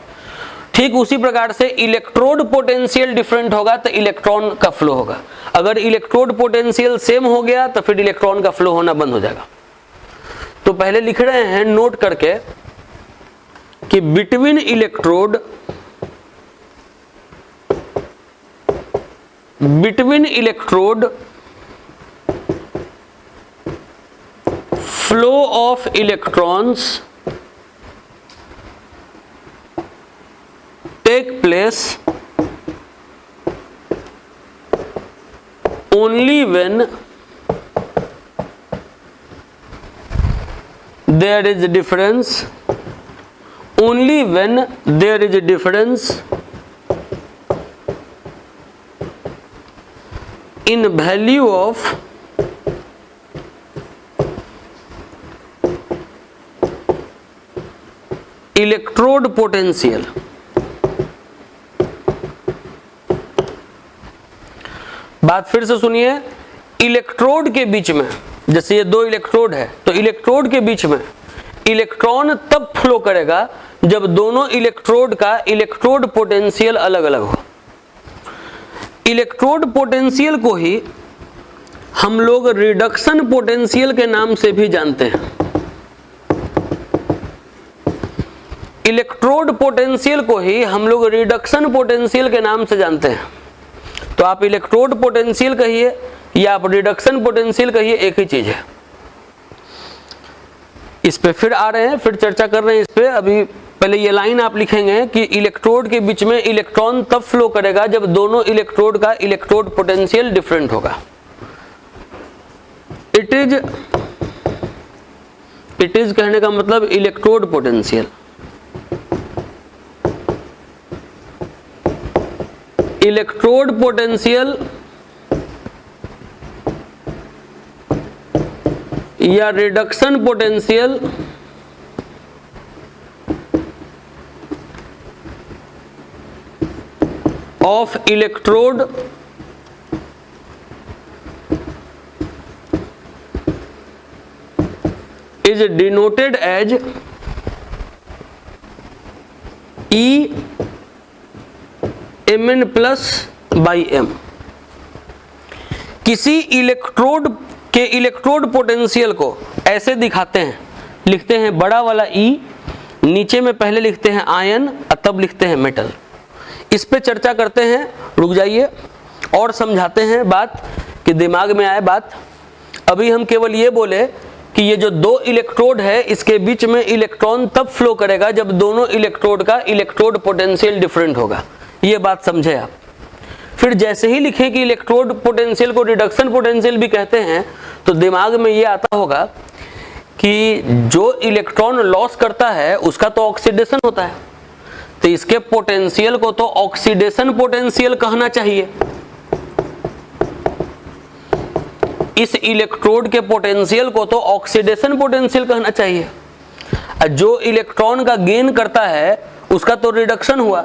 ठीक उसी प्रकार से इलेक्ट्रोड पोटेंशियल डिफरेंट होगा तो इलेक्ट्रॉन का फ्लो होगा। अगर इलेक्ट्रोड पोटेंशियल सेम हो गया तो फिर इलेक्ट्रॉन का फ्लो होना बंद हो जाएगा। तो पहले लिख रहे हैं नोट करके कि between electrode flow of electrons take place only when there is a difference, only when there is a difference in value of electrode potential। बात फिर से सुनिए, इलेक्ट्रोड के बीच में, जैसे ये दो इलेक्ट्रोड है तो इलेक्ट्रोड के बीच में इलेक्ट्रॉन तब फ्लो करेगा जब दोनों इलेक्ट्रोड का इलेक्ट्रोड पोटेंशियल अलग अलग हो। इलेक्ट्रोड पोटेंशियल को ही हम लोग रिडक्शन पोटेंशियल के नाम से भी जानते हैं। इलेक्ट्रोड पोटेंशियल को ही हम लोग रिडक्शन पोटेंशियल के नाम से जानते हैं। तो आप इलेक्ट्रोड पोटेंशियल कहिए या आप रिडक्शन पोटेंशियल कहिए, एक ही चीज है। इस पे फिर आ रहे हैं, फिर चर्चा कर रहे हैं इस पे। अभी पहले ये लाइन आप लिखेंगे कि इलेक्ट्रोड के बीच में इलेक्ट्रॉन तब फ्लो करेगा जब दोनों इलेक्ट्रोड का इलेक्ट्रोड पोटेंशियल डिफरेंट होगा। इट इज कहने का मतलब इलेक्ट्रोड पोटेंशियल, इलेक्ट्रोड पोटेंशियल या reduction potential of electrode is denoted as E mn plus by m। किसी इलेक्ट्रोड के इलेक्ट्रोड पोटेंशियल को ऐसे दिखाते हैं, लिखते हैं बड़ा वाला E, नीचे में पहले लिखते हैं आयन और तब लिखते हैं मेटल। इस पे चर्चा करते हैं, रुक जाइए और समझाते हैं बात कि दिमाग में आए बात। अभी हम केवल ये बोले कि ये जो दो इलेक्ट्रोड है इसके बीच में इलेक्ट्रॉन तब फ्लो करेगा जब दोनों इलेक्ट्रोड का इलेक्ट्रोड पोटेंशियल डिफरेंट होगा, ये बात समझे आप। फिर जैसे ही लिखें कि इलेक्ट्रोड पोटेंशियल को रिडक्शन पोटेंशियल भी कहते हैं तो दिमाग में ये आता होगा कि जो इलेक्ट्रॉन लॉस करता है उसका तो ऑक्सीडेशन होता है, तो इसके पोटेंशियल को तो ऑक्सीडेशन पोटेंशियल कहना चाहिए। इस इलेक्ट्रोड के पोटेंशियल को तो ऑक्सीडेशन पोटेंशियल कहना चाहिए। जो इलेक्ट्रॉन का गेन करता है उसका तो रिडक्शन हुआ,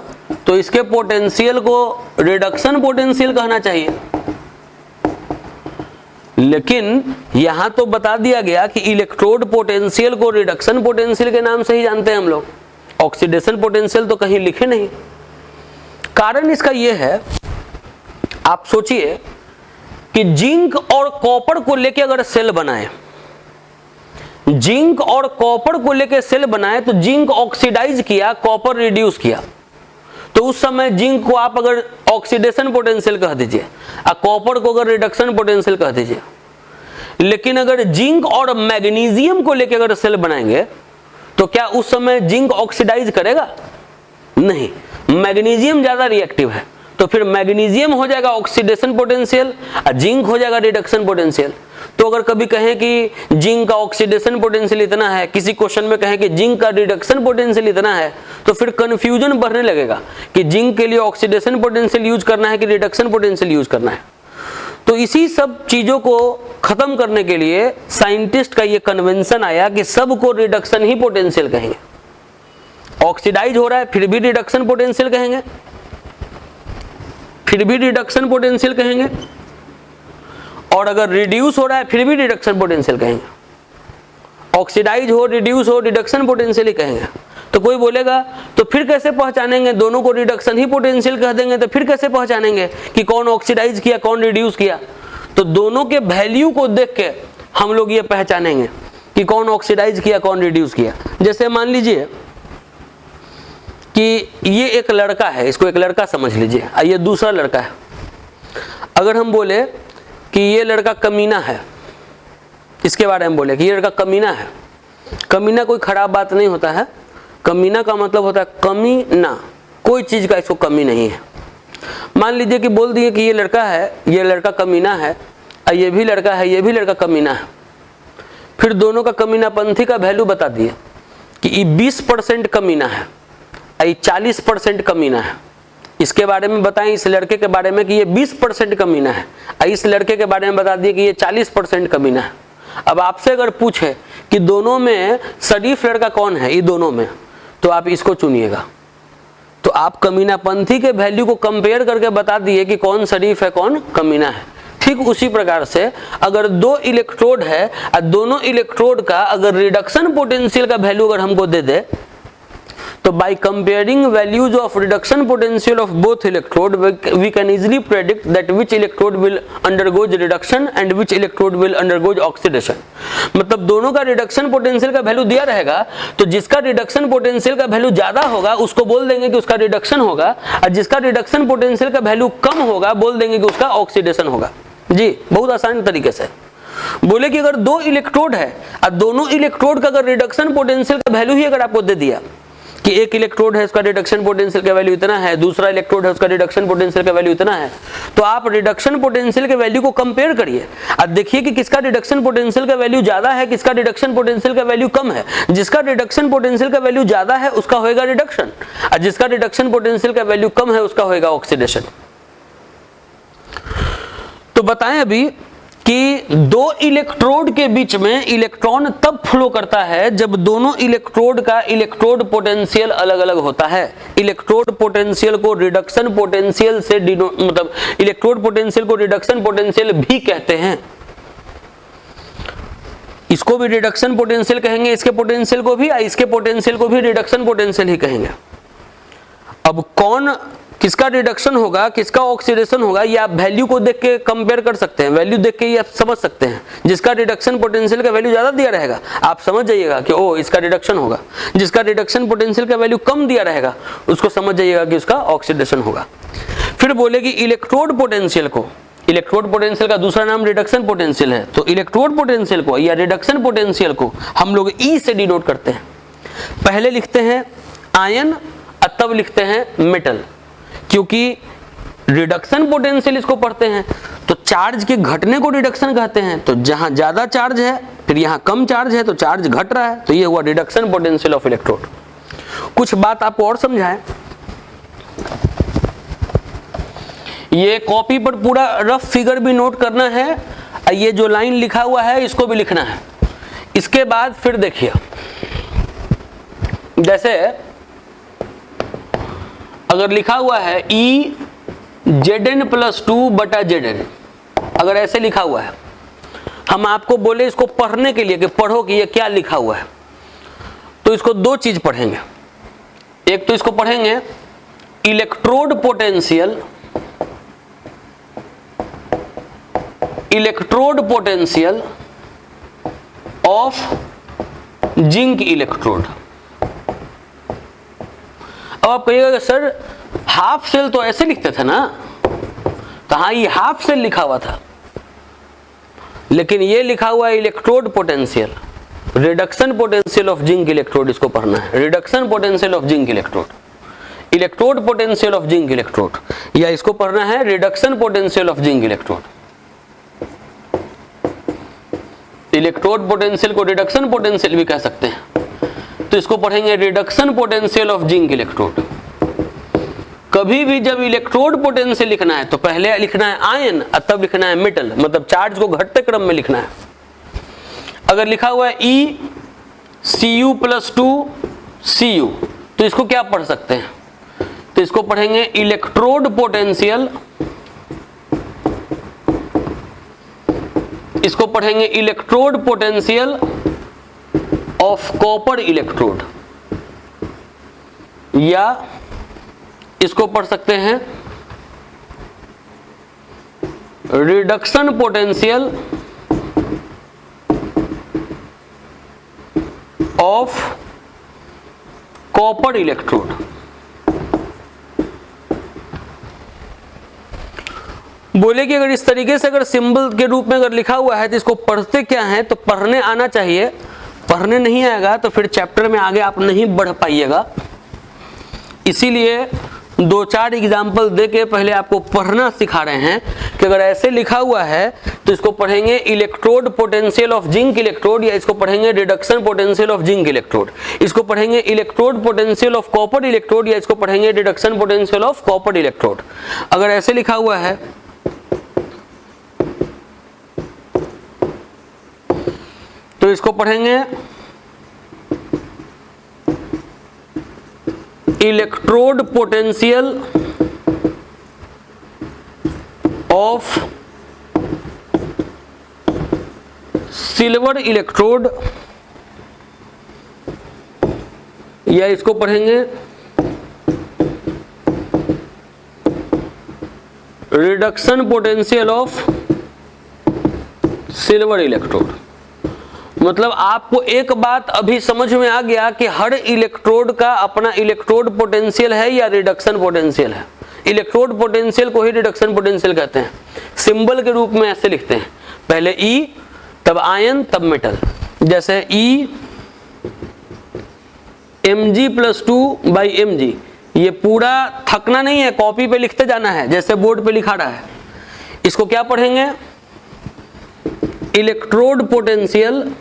तो इसके पोटेंशियल को रिडक्शन पोटेंशियल कहना चाहिए। लेकिन यहां तो बता दिया गया कि इलेक्ट्रोड पोटेंशियल को रिडक्शन पोटेंशियल के नाम से ही जानते हैं हम लोग, ऑक्सीडेशन पोटेंशियल तो कहीं लिखे नहीं। कारण इसका यह है, आप सोचिए कि जिंक और कॉपर को लेके अगर सेल बनाए, जिंक और कॉपर को लेके सेल बनाए तो जिंक ऑक्सीडाइज किया, कॉपर रिड्यूस किया, तो उस समय जिंक को आप अगर ऑक्सीडेशन पोटेंशियल कह दीजिए, कॉपर को अगर रिडक्शन पोटेंशियल कह दीजिए। लेकिन अगर जिंक और मैग्नीशियम को लेकर अगर सेल बनाएंगे तो क्या उस समय जिंक ऑक्सीडाइज करेगा? नहीं, मैग्नीशियम ज्यादा रिएक्टिव है, तो फिर मैग्नीशियम हो जाएगा ऑक्सीडेशन पोटेंशियल और जिंक हो जाएगा रिडक्शन पोटेंशियल। तो अगर कभी कहें कि जिंक का ऑक्सीडेशन पोटेंशियल इतना है, किसी क्वेश्चन में कहें कि जिंक का रिडक्शन पोटेंशियल इतना है, तो फिर कंफ्यूजन बढ़ने लगेगा कि जिंक के लिए ऑक्सीडेशन पोटेंशियल यूज करना है कि रिडक्शन पोटेंशियल यूज करना है। तो इसी सब चीजों को खत्म करने के लिए साइंटिस्ट का ये कन्वेंशन आया कि सबको रिडक्शन ही पोटेंशियल कहेंगे। ऑक्सीडाइज हो रहा है फिर भी रिडक्शन पोटेंशियल कहेंगे, फिर भी रिडक्शन पोटेंशियल कहेंगे, और अगर रिड्यूस हो रहा है फिर भी रिडक्शन पोटेंशियल कहेंगे। ऑक्सीडाइज हो, रिड्यूस हो, रिडक्शन पोटेंशियल ही कहेंगे। तो कोई बोलेगा तो फिर कैसे पहचानेंगे? दोनों को रिडक्शन ही पोटेंशियल कह देंगे तो फिर कैसे पहचानेंगे कि कौन ऑक्सीडाइज किया कौन रिड्यूस किया? तो दोनों के वैल्यू को देख के हम लोग ये पहचानेंगे कि कौन ऑक्सीडाइज किया कौन रिड्यूस किया। जैसे मान लीजिए कि ये एक लड़का है, इसको एक लड़का समझ लीजिए, और ये दूसरा लड़का है। अगर हम बोले कि ये लड़का कमीना है, इसके बारे में बोले कि ये लड़का कमीना है, कमीना कोई खराब बात नहीं होता है। कमीना का मतलब होता है कमी ना, कोई चीज का इसको कमी नहीं है। मान लीजिए कि बोल दिए कि ये लड़का है, ये लड़का कमीना है, और ये भी लड़का है, ये भी लड़का कमीना है। फिर दोनों का कमीनापंथी का वैल्यू बता दिए कि ये 20% कमीना है, ये 40% कमीना है। इसके बारे में बताएं इस लड़के के बारे में कि ये 20% कमीना है, इस लड़के के बारे में बता दिए कि ये 40% कमीना है। अब आपसे अगर पूछे कि दोनों में शरीफ लड़का कौन है, ये दोनों में, तो आप इसको चुनिएगा। तो आप कमीनापंथी के वैल्यू को कंपेयर करके बता दिए कि कौन शरीफ है कौन कमीना है। ठीक उसी प्रकार से अगर दो इलेक्ट्रोड है और दोनों इलेक्ट्रोड का अगर रिडक्शन पोटेंशियल का वैल्यू अगर हमको दे दे, तो by comparing values of reduction potential of both electrode we can easily predict that which electrode will undergo reduction and which electrode will undergo oxidation। मतलब दोनों का रिडक्शन पोटेंशियल का वैल्यू दिया रहेगा, तो जिसका रिडक्शन पोटेंशियल का वैल्यू ज्यादा होगा उसको बोल देंगे कि उसका रिडक्शन होगा, और जिसका रिडक्शन पोटेंशियल का वैल्यू कम होगा बोल देंगे कि उसका ऑक्सीडेशन होगा। जी बहुत आसान तरीके से बोले कि अगर दो इलेक्ट्रोड है और दोनों इलेक्ट्रोड का अगर रिडक्शन पोटेंशियल का वैल्यू ही अगर आपको दे दिया कि एक इलेक्ट्रोड है उसका रिडक्शन पोटेंशियल का वैल्यू इतना है, दूसरा इलेक्ट्रोड है उसका रिडक्शन पोटेंशियल का वैल्यू इतना है, तो आप रिडक्शन पोटेंशियल के वैल्यू को कंपेयर करिए और देखिए कि किसका रिडक्शन पोटेंशियल का वैल्यू ज्यादा है, किसका रिडक्शन पोटेंशियल का वैल्यू कम है। जिसका रिडक्शन पोटेंशियल का वैल्यू ज्यादा है उसका होगा रिडक्शन, और जिसका रिडक्शन पोटेंशियल का वैल्यू कम है उसका होगा ऑक्सीडेशन। तो बताएं अभी कि दो इलेक्ट्रोड के बीच में इलेक्ट्रॉन तब फ्लो करता है जब दोनों इलेक्ट्रोड का इलेक्ट्रोड पोटेंशियल अलग अलग होता है। इलेक्ट्रोड पोटेंशियल को रिडक्शन पोटेंशियल से मतलब इलेक्ट्रोड पोटेंशियल को रिडक्शन पोटेंशियल भी कहते हैं। इसको भी रिडक्शन पोटेंशियल कहेंगे, इसके पोटेंशियल को भी, इसके पोटेंशियल को भी रिडक्शन पोटेंशियल ही कहेंगे। अब कौन किसका रिडक्शन होगा किसका ऑक्सीडेशन होगा ये आप वैल्यू को देख के कंपेयर कर सकते हैं, वैल्यू देख के ये आप समझ सकते हैं। जिसका रिडक्शन पोटेंशियल का वैल्यू ज्यादा दिया रहेगा आप समझ जाइएगा कि ओ इसका रिडक्शन होगा, जिसका रिडक्शन पोटेंशियल का वैल्यू कम दिया रहेगा उसको समझ जाइएगा कि उसका ऑक्सीडेशन होगा। फिर बोले कि इलेक्ट्रोड पोटेंशियल को, इलेक्ट्रोड पोटेंशियल का दूसरा नाम रिडक्शन पोटेंशियल है, तो इलेक्ट्रोड पोटेंशियल को या रिडक्शन पोटेंशियल को हम लोग ई से डिनोट करते हैं। पहले लिखते हैं आयन और तब लिखते हैं मेटल, क्योंकि रिडक्शन पोटेंशियल इसको पढ़ते हैं तो चार्ज के घटने को रिडक्शन कहते हैं। तो जहां ज्यादा चार्ज है फिर यहां कम चार्ज है तो चार्ज घट रहा है, तो ये हुआ रिडक्शन पोटेंशियल ऑफ इलेक्ट्रोड। कुछ बात आपको और समझाएं, ये कॉपी पर पूरा रफ फिगर भी नोट करना है, ये जो लाइन लिखा हुआ है इसको भी लिखना है। इसके बाद फिर देखिए जैसे अगर लिखा हुआ है E Zn+2 बटा Zn, अगर ऐसे लिखा हुआ है, हम आपको बोले इसको पढ़ने के लिए कि पढ़ो कि ये क्या लिखा हुआ है, तो इसको दो चीज पढ़ेंगे। एक तो इसको पढ़ेंगे electrode potential, electrode potential of zinc electrode. अब आप कहिएगा सर हाफ सेल तो ऐसे लिखते थे ना, तो हाँ ये हाफ सेल लिखा हुआ था, लेकिन ये लिखा हुआ है electrode potential, reduction potential of zinc electrode, इसको पढ़ना है। Reduction potential of zinc electrode, electrode potential of zinc electrode, या इसको पढ़ना है reduction potential of zinc electrode. Electrode potential को रिडक्शन पोटेंशियल भी कह सकते हैं, तो इसको पढ़ेंगे reduction potential of zinc electrode. कभी भी जब इलेक्ट्रोड पोटेंशियल लिखना है तो पहले लिखना है आयन और तब लिखना है मेटल, मतलब चार्ज को घटते क्रम में लिखना है। अगर लिखा हुआ है ECu+2Cu, तो इसको क्या पढ़ सकते हैं? तो इसको पढ़ेंगे इलेक्ट्रोड पोटेंशियल, इसको पढ़ेंगे electrode potential of copper electrode, या इसको पढ़ सकते हैं reduction potential of copper electrode. बोले कि अगर इस तरीके से अगर सिंबल के रूप में अगर लिखा हुआ है तो इसको पढ़ते क्या है, तो पढ़ने आना चाहिए। पढ़ने नहीं आएगा तो फिर चैप्टर में आगे आप नहीं बढ़ पाइएगा। इसीलिए 2-4 एग्जाम्पल देके पहले आपको पढ़ना सिखा रहे हैं कि अगर ऐसे लिखा हुआ है तो इसको पढ़ेंगे electrode potential of zinc electrode, या इसको पढ़ेंगे reduction potential of zinc electrode, इसको पढ़ेंगे electrode potential of copper electrode, या इसको पढ़ेंगे reduction potential of copper electrode. अगर ऐसे लिखा हुआ है तो इसको पढ़ेंगे electrode potential of silver electrode, या इसको पढ़ेंगे reduction potential of silver electrode. मतलब आपको एक बात अभी समझ में आ गया कि हर इलेक्ट्रोड का अपना इलेक्ट्रोड पोटेंशियल है या रिडक्शन पोटेंशियल है। इलेक्ट्रोड पोटेंशियल को ही रिडक्शन पोटेंशियल कहते हैं। सिंबल के रूप में ऐसे लिखते हैं, पहले E, तब आयन, तब मेटल। जैसे E Mg+2/Mg, ये पूरा थकना नहीं है, कॉपी पे लिखते जाना है जैसे बोर्ड पे लिखा रहा है। इसको क्या पढ़ेंगे? Electrode potential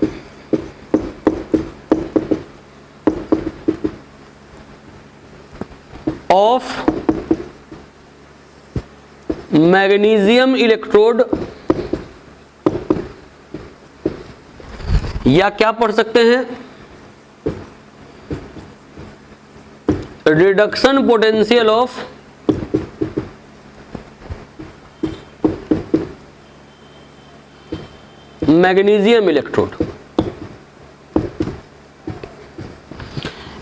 of magnesium electrode, या क्या पढ़ सकते हैं reduction potential of magnesium electrode.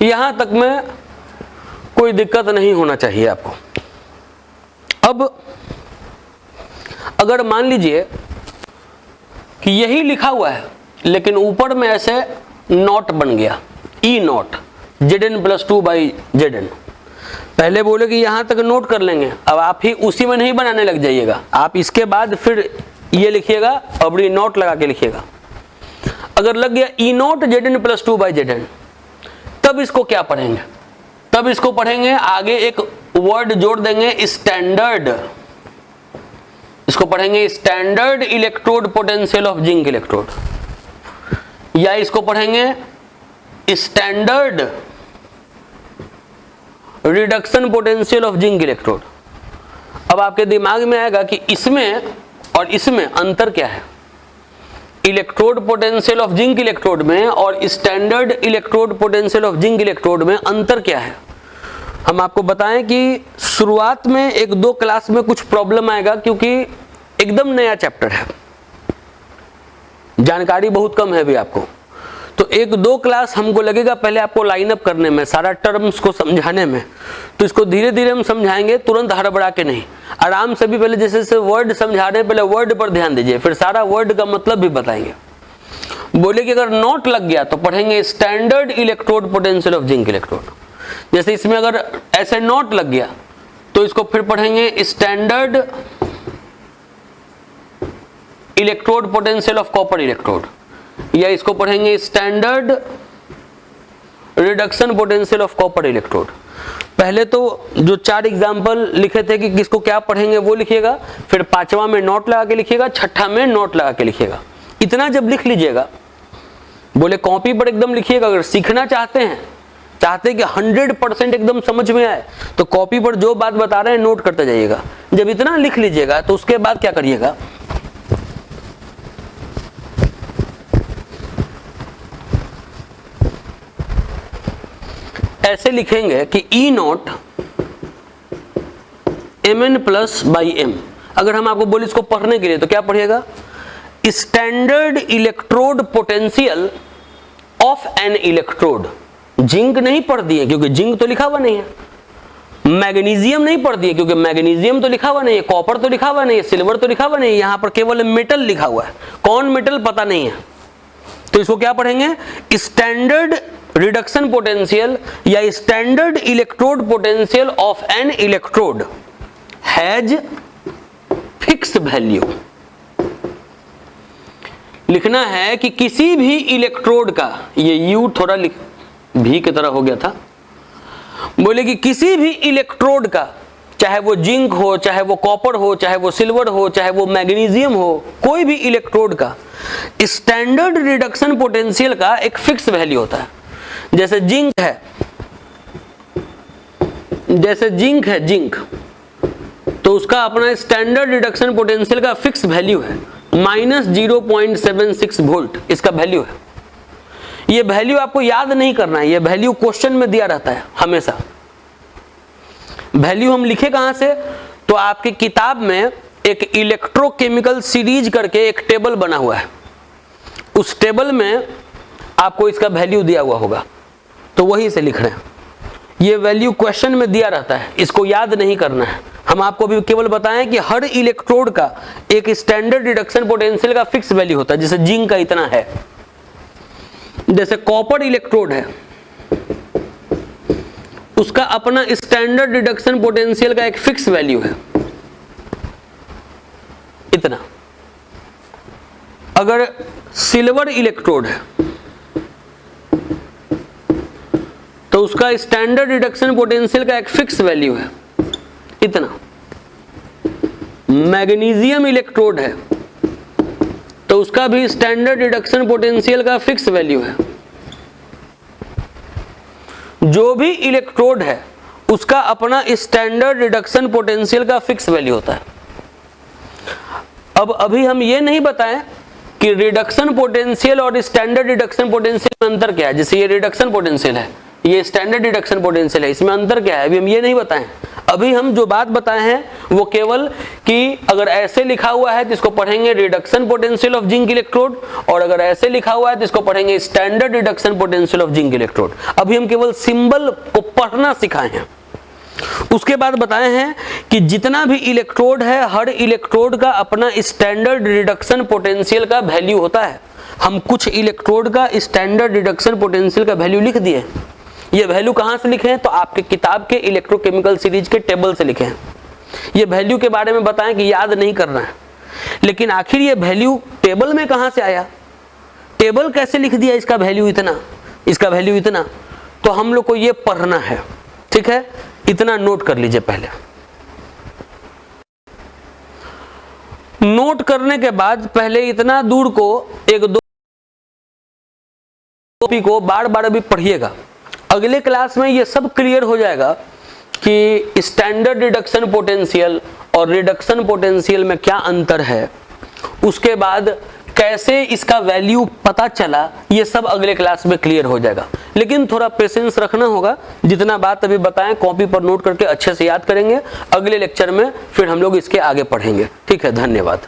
यहां तक में कोई दिक्कत नहीं होना चाहिए आपको। अब अगर मान लीजिए कि यही लिखा हुआ है लेकिन ऊपर में ऐसे नॉट बन गया, E नॉट Zn+2/Zn। पहले बोले कि यहां तक नोट कर लेंगे, अब आप ही उसी में नहीं बनाने लग जाइएगा, आप इसके बाद फिर ये लिखिएगा, अबड़ी नोट लगा के लिखिएगा। अगर लग गया E नॉट Zn+2/Zn, तब इसको क्या पढ़ेंगे? तब इसको पढ़ेंगे, आगे एक वर्ड जोड़ देंगे स्टैंडर्ड। इसको पढ़ेंगे standard electrode potential of zinc electrode, या इसको पढ़ेंगे standard reduction potential of zinc electrode. अब आपके दिमाग में आएगा कि इसमें और इसमें अंतर क्या है। Electrode potential of zinc electrode में और standard electrode potential of zinc electrode में अंतर क्या है। हम आपको बताएं कि शुरुआत में 1-2 क्लास में कुछ प्रॉब्लम आएगा, क्योंकि एकदम नया चैप्टर है, जानकारी बहुत कम है भी आपको। तो 1-2 क्लास हमको लगेगा पहले आपको लाइन अप करने में, सारा टर्म्स को समझाने में। तो इसको धीरे धीरे हम समझाएंगे, तुरंत हड़बड़ा के नहीं, आराम से भी। पहले जैसे जैसे वर्ड समझा रहे हैं, पहले वर्ड पर ध्यान दीजिए, फिर सारा वर्ड का मतलब भी बताएंगे। बोले कि अगर नॉट लग गया तो पढ़ेंगे standard electrode potential of zinc electrode. जैसे इसमें अगर ऐसे नॉट लग गया तो इसको फिर पढ़ेंगे standard electrode potential of copper electrode, या इसको पढ़ेंगे standard reduction potential of copper electrode. पहले तो जो 4 एग्जाम्पल लिखे थे कि किसको क्या पढ़ेंगे वो लिखिएगा, फिर 5वां में नोट लगा के लिखिएगा, 6ठा में नोट लगा के लिखिएगा। इतना जब लिख लीजिएगा, बोले कॉपी पर एकदम लिखिएगा। अगर सीखना चाहते हैं कि 100% एकदम समझ में आए, तो कॉपी पर जो बात बता रहे हैं नोट करते जाइएगा। जब इतना लिख लीजिएगा तो उसके बाद क्या करिएगा, ऐसे लिखेंगे कि E nought mn plus by M. अगर हम आपको बोले इसको पढ़ने के लिए तो क्या पढ़िएगा, standard electrode potential of N electrode. Zinc नहीं पढ़ दिए क्योंकि जिंक तो लिखा हुआ नहीं है, मैग्नीशियम नहीं पढ़ दिए क्योंकि मैग्नीशियम तो लिखा हुआ नहीं है, कॉपर तो लिखा हुआ नहीं है, सिल्वर तो लिखा हुआ नहीं है, यहां पर केवल मेटल लिखा हुआ है, कौन मेटल पता नहीं है। तो इसको क्या पढ़ेंगे, स्टैंडर्ड रिडक्शन पोटेंशियल या standard electrode potential of N electrode has fix value. लिखना है कि किसी भी इलेक्ट्रोड का, ये यू थोड़ा भी की तरह हो गया था, बोले कि किसी भी इलेक्ट्रोड का, चाहे वो जिंक हो, चाहे वो कॉपर हो, चाहे वो सिल्वर हो, चाहे वो मैग्नीशियम हो, कोई भी इलेक्ट्रोड का स्टैंडर्ड रिडक्शन पोटेंशियल का एक फिक्स वैल्यू होता है। जैसे जिंक है, जिंक तो उसका अपना स्टैंडर्ड रिडक्शन पोटेंशियल का फिक्स वैल्यू है -0.76 वोल्ट, इसका वैल्यू है। ये वैल्यू आपको याद नहीं करना है, ये वैल्यू क्वेश्चन में दिया रहता है हमेशा। वैल्यू हम लिखे कहां से, तो आपकी किताब में एक इलेक्ट्रोकेमिकल सीरीज करके एक टेबल बना हुआ है, उस टेबल में आपको इसका वैल्यू दिया हुआ होगा, तो वहीं से लिख रहे हैं। ये वैल्यू क्वेश्चन में दिया रहता है, इसको याद नहीं करना है। हम आपको भी केवल बताएं कि हर इलेक्ट्रोड का एक स्टैंडर्ड रिडक्शन पोटेंशियल का फिक्स वैल्यू होता है। जैसे जिंक का इतना है, जैसे कॉपर इलेक्ट्रोड है, उसका अपना स्टैंडर्ड रिडक्शन पोटेंशियल का एक फिक्स वैल्यू है इतना। अगर सिल्वर इलेक्ट्रोड है तो उसका स्टैंडर्ड रिडक्शन पोटेंशियल का एक फिक्स वैल्यू है इतना। मैग्नीशियम इलेक्ट्रोड है तो उसका भी स्टैंडर्ड रिडक्शन पोटेंशियल का फिक्स वैल्यू है। जो भी इलेक्ट्रोड है उसका अपना स्टैंडर्ड रिडक्शन पोटेंशियल का फिक्स वैल्यू होता है। अब अभी हम ये नहीं बताएं कि रिडक्शन पोटेंशियल और स्टैंडर्ड रिडक्शन पोटेंशियल में अंतर क्या है। जैसे ये रिडक्शन पोटेंशियल है, ये स्टैंडर्ड रिडक्शन पोटेंशियल है, इसमें अंतर क्या है अभी हम ये नहीं बताएं। अभी हम जो बात बताए हैं वो केवल कि अगर ऐसे लिखा हुआ है तो इसको पढ़ेंगे reduction potential of zinc electrode, और अगर ऐसे लिखा हुआ है तो इसको पढ़ेंगे standard reduction potential of zinc electrode. अभी हम केवल सिंबल को पढ़ना सिखाए हैं। उसके बाद बताए हैं कि जितना भी इलेक्ट्रोड है, हर इलेक्ट्रोड का अपना स्टैंडर्ड रिडक्शन पोटेंशियल का वैल्यू होता है। हम कुछ इलेक्ट्रोड का स्टैंडर्ड रिडक्शन पोटेंशियल का वैल्यू लिख दिए। ये वैल्यू कहां से लिखे हैं, तो आपके किताब के इलेक्ट्रोकेमिकल सीरीज के टेबल से लिखे हैं। ये वैल्यू के बारे में बताएं कि याद नहीं करना है, लेकिन आखिर ये वैल्यू टेबल में कहां से आया, टेबल कैसे लिख दिया इसका वैल्यू इतना, इसका वैल्यू इतना, तो हम लोग को ये पढ़ना है। ठीक है, इतना नोट कर लीजिए। पहले नोट करने के बाद पहले इतना दूर को एक दो कॉपी को बार बार भी पढ़िएगा। अगले क्लास में ये सब क्लियर हो जाएगा कि स्टैंडर्ड रिडक्शन पोटेंशियल और रिडक्शन पोटेंशियल में क्या अंतर है, उसके बाद कैसे इसका वैल्यू पता चला, ये सब अगले क्लास में क्लियर हो जाएगा। लेकिन थोड़ा पेशेंस रखना होगा। जितना बात अभी बताएं कॉपी पर नोट करके अच्छे से याद करेंगे। अगले लेक्चर में फिर हम लोग इसके आगे पढ़ेंगे। ठीक है, धन्यवाद।